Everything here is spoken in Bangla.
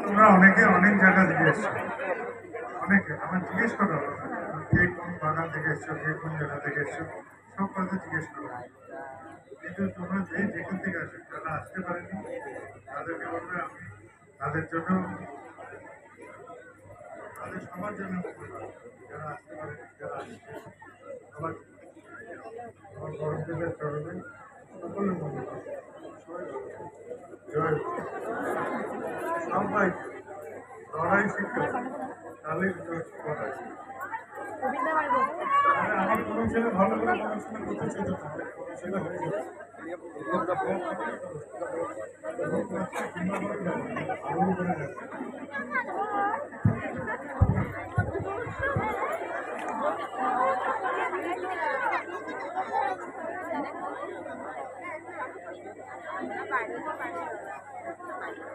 তোমরা অনেকে অনেক জায়গা থেকে এসছো, অনেকে আমার জিজ্ঞেস করো কে কোন বাগান থেকে এসছো, কে কোন জায়গা থেকে এসছো, সব কথা জিজ্ঞেস করো। কিন্তু তোমরা যেখান থেকে আসো, যারা আসতে পারেনি তাদেরকে বলবে আমি তাদের জন্য, তাদের সবার জন্য মঙ্গল কামনা করি। যারা আসতে পারেনি, যারা আসছে সবার জন্য। আমার গরম দিনের চরণে সকলের মঙ্গল কামনা করি। জয় হোক। সবাই লড়াই শিখে তাহলে লড়াই। আমার কোনো ছেলে ভালো করে পড়াশোনা করতে চেত না, কোনো ছেলে হয়ে যেত আরো করে যাবে।